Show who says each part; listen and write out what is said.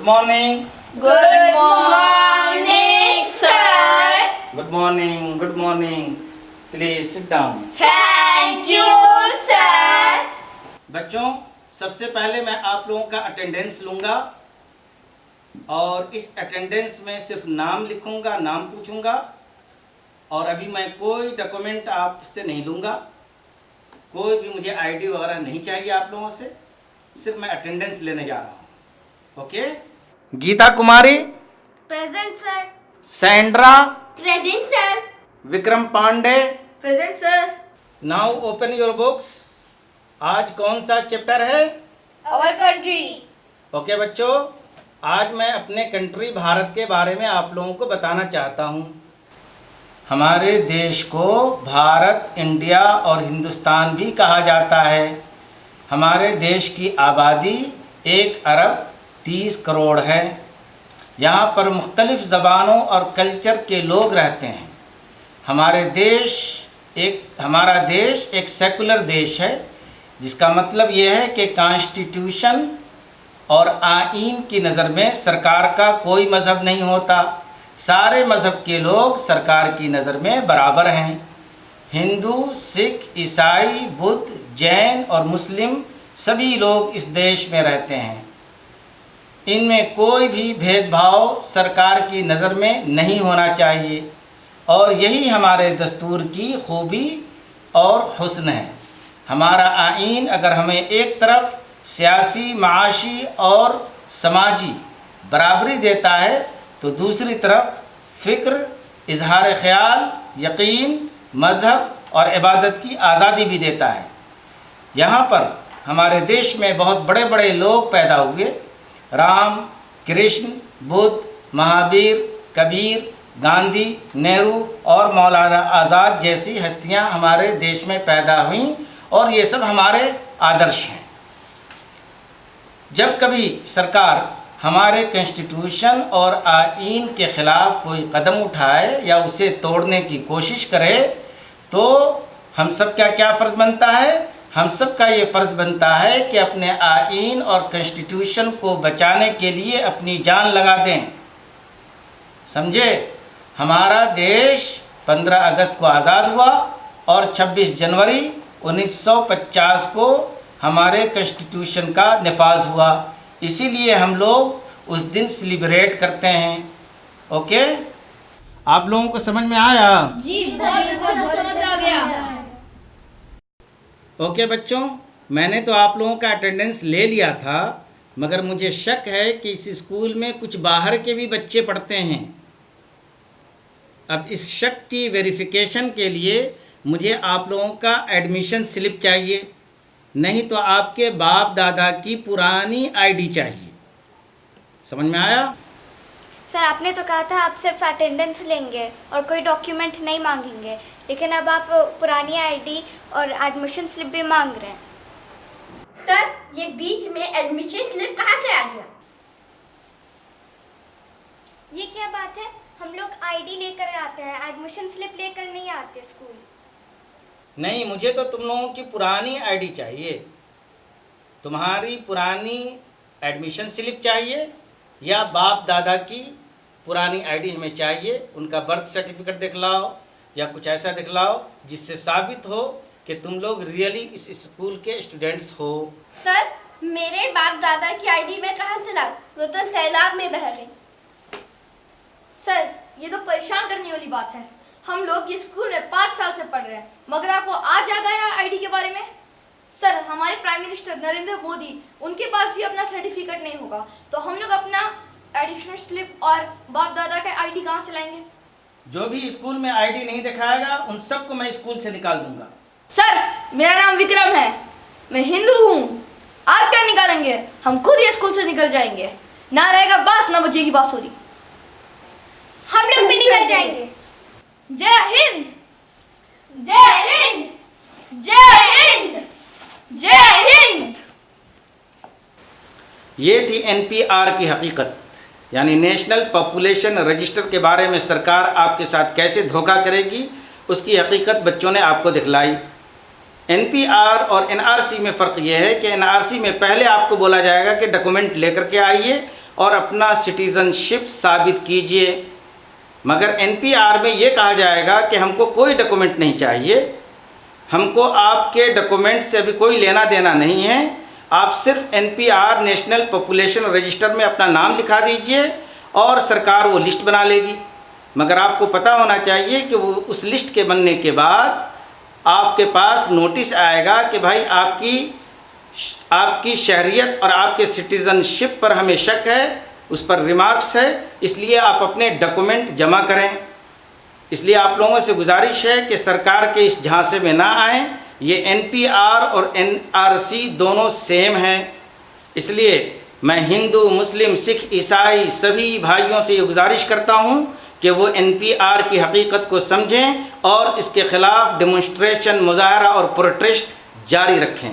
Speaker 1: Good morning.
Speaker 2: Good morning, sir.
Speaker 1: Good morning. Good morning. Please sit down.
Speaker 2: Thank you, sir.
Speaker 1: बच्चों, सबसे पहले मैं आप लोगों का अटेंडेंस लूँगा और इस अटेंडेंस में सिर्फ नाम लिखूँगा, नाम पूछूँगा और अभी मैं कोई डॉक्यूमेंट आपसे नहीं लूँगा, कोई भी मुझे आईडी वगैरह नहीं चाहिए आप लोगों से, सिर्फ मैं अटेंडेंस लेने जा रहा हूँ। Okay? Gita Kumari,
Speaker 2: Present, sir.
Speaker 1: Sandra,
Speaker 2: Present, sir.
Speaker 1: Vikram Pandey.
Speaker 2: Present, sir.
Speaker 1: Now open your books. आज कौन सा चैप्टर है?
Speaker 2: Our country.
Speaker 1: ओके बच्चों, आज मैं अपने कंट्री भारत के बारे में आप लोगों को बताना चाहता हूँ। हमारे देश को भारत, इंडिया और हिंदुस्तान भी कहा जाता है। हमारे देश की आबादी 1 अरब 30 करोड़ है। यहाँ पर मुख्तलिफ़ ज़बानों और कल्चर के लोग रहते हैं। हमारा देश एक सेकुलर देश है, जिसका मतलब ये है कि कॉन्स्टिट्यूशन और आईन की नज़र में सरकार का कोई मज़हब नहीं होता। सारे मज़हब के लोग सरकार की नज़र में बराबर हैं। हिंदू, सिख, ईसाई, बुद्ध, जैन और मुस्लिम सभी लोग इस देश में रहते हैं। इनमें कोई भी भेदभाव सरकार की नज़र में नहीं होना चाहिए और यही हमारे दस्तूर की खूबी और हुस्न है। हमारा आईन अगर हमें एक तरफ सियासी, माशी और समाजी बराबरी देता है तो दूसरी तरफ फ़िक्र, इजहार ख़याल, यकीन, मज़हब और इबादत की आज़ादी भी देता है। यहाँ पर हमारे देश में बहुत बड़े बड़े लोग पैदा हुए। राम, कृष्ण, बुद्ध, महावीर, कबीर, गांधी, नेहरू और मौलाना आज़ाद जैसी हस्तियाँ हमारे देश में पैदा हुईं और ये सब हमारे आदर्श हैं। जब कभी सरकार हमारे कॉन्स्टिट्यूशन और आईन के ख़िलाफ़ कोई कदम उठाए या उसे तोड़ने की कोशिश करे तो हम सब का क्या फ़र्ज़ बनता है? हम सब का ये फ़र्ज़ बनता है कि अपने आईन और कॉन्स्टिट्यूशन को बचाने के लिए अपनी जान लगा दें। समझे? हमारा देश 15 अगस्त को आज़ाद हुआ और 26 जनवरी 1950 को हमारे कॉन्स्टिट्यूशन का नफाज हुआ। इसीलिए हम लोग उस दिन सेलिब्रेट करते हैं। ओके? आप लोगों को समझ में आया?
Speaker 2: जी, बहुत समझ आ गया।
Speaker 1: ओके बच्चों, मैंने तो आप लोगों का अटेंडेंस ले लिया था, मगर मुझे शक है कि इस स्कूल में कुछ बाहर के भी बच्चे पढ़ते हैं। अब इस शक की वेरिफिकेशन के लिए मुझे आप लोगों का एडमिशन स्लिप चाहिए, नहीं तो आपके बाप दादा की पुरानी आईडी चाहिए। समझ में आया?
Speaker 3: सर, आपने तो कहा था आप सिर्फ अटेंडेंस लेंगे और कोई डॉक्यूमेंट नहीं मांगेंगे, लेकिन अब आप पुरानी आईडी और एडमिशन स्लिप भी मांग रहे हैं।
Speaker 2: सर, ये बीच में एडमिशन स्लिप कहाँ से आ गया?
Speaker 3: ये क्या बात है? हम लोग आईडी लेकर आते हैं, एडमिशन स्लिप लेकर नहीं आते स्कूल।
Speaker 1: नहीं, मुझे तो तुम लोगों की पुरानी आईडी चाहिए। तुम्हारी पुरानी एडमिशन स्लिप चाहिए या बाप दादा की पुरानी आईडी हमें चाहिए। उनका बर्थ सर्टिफिकेट दिखलाओ या कुछ ऐसा दिखलाओ जिससे साबित हो कि तुम लोग रियली इस स्कूल के स्टूडेंट्स हो।
Speaker 2: सर, मेरे बाप दादा की आईडी में कहाँ से लाऊं? वो तो सैलाब में बह गई।
Speaker 4: सर, ये तो परेशान करने वाली बात है। हम लोग ये स्कूल में 5 साल से पढ़ रहे हैं, मगर आपको आज याद आया आईडी के बारे में? सर, हमारे प्राइम मिनिस्टर नरेंद्र मोदी, उनके पास भी अपना सर्टिफिकेट नहीं होगा, तो हम लोग अपना एडिशनल स्लिप और बाप दादा का आईडी कहाँ से लाएंगे?
Speaker 1: जो भी स्कूल में आईडी नहीं दिखाएगा उन सबको मैं स्कूल से निकाल दूंगा।
Speaker 4: सर, मेरा नाम विक्रम है, मैं हिंदू हूँ। आप क्या निकालेंगे? हम खुद ये स्कूल से निकल जाएंगे। ना रहेगा बांस, ना बजेगी बांसुरी।
Speaker 3: हम लोग भी निकल जाएंगे।
Speaker 4: जय हिंद,
Speaker 2: जय हिंद,
Speaker 4: जय हिंद, जय हिंद।
Speaker 1: ये थी एनपीआर की हकीकत, यानी नेशनल पॉपुलेशन रजिस्टर के बारे में सरकार आपके साथ कैसे धोखा करेगी उसकी हकीकत बच्चों ने आपको दिखलाई। एनपीआर और एनआरसी में फ़र्क ये है कि एनआरसी में पहले आपको बोला जाएगा कि डॉक्यूमेंट लेकर के आइए और अपना सिटीज़नशिप साबित कीजिए। मगर NPR में ये कहा जाएगा कि हमको कोई डॉक्यूमेंट नहीं चाहिए, हमको आपके डॉक्यूमेंट से अभी कोई लेना देना नहीं है, आप सिर्फ NPR नेशनल पॉपुलेशन रजिस्टर में अपना नाम लिखा दीजिए और सरकार वो लिस्ट बना लेगी। मगर आपको पता होना चाहिए कि वो उस लिस्ट के बनने के बाद आपके पास नोटिस आएगा कि भाई आपकी शहरियत और आपके सिटीज़नशिप पर हमें शक है, उस पर रिमार्क्स है, इसलिए आप अपने डॉक्यूमेंट जमा करें। इसलिए आप लोगों से गुजारिश है कि सरकार के इस झांसे में ना आएँ। ये NPR और NRC दोनों सेम हैं। इसलिए मैं हिंदू, मुस्लिम, सिख, ईसाई सभी भाइयों से ये गुजारिश करता हूँ कि वो NPR की हकीकत को समझें और इसके ख़िलाफ़ डेमोन्स्ट्रेशन, मुज़ाहरा और प्रोटेस्ट जारी रखें।